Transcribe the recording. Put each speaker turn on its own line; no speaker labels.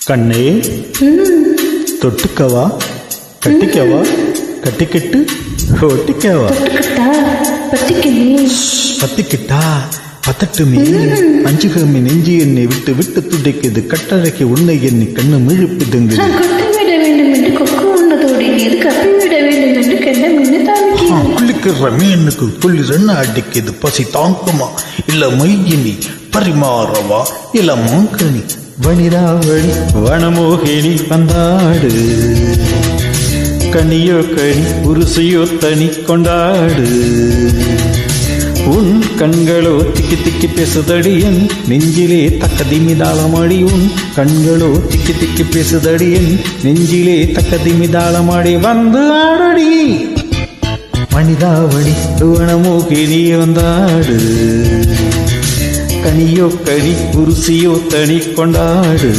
கண்ணே தொட்டுக்கவா, கட்டிக்கவா, கட்டிக்கிட்டு ஒட்டிக்கவா, பத்திக்கிட்டா பத்தட்டுமே அஞ்சுகமே நெஞ்சு என்னை விட்டு விட்டு துடைக்குது, கட்டறைக்கு உன்னை என்னை கண்ணு மிழுப்புதுங்க. குளிக்கிற மீனுக்கு குளிரன்னு அடிக்குது, பசி தாங்குமா இல்ல மையினி பரிமாறவா இல்ல மாங்கனி, வனிதாவணி வனமோகினி வந்தாடு, கனியோ கனி உருசையோ தனி கொண்டாடு, உன் கண்களோ திக்கி திக்கி பேசுதடியன் நெஞ்சிலே தக்கதிமி தாளமாடி, உன் கண்களோ திக்கி திக்கி பேசுதடியன் நெஞ்சிலே தக்கதிமி தாளமாடி, வந்து ஆடடி மனிதாவடி வனமோகினி வந்தாடு, கனியோ கனி உருசியோ தனி கொண்டாடு.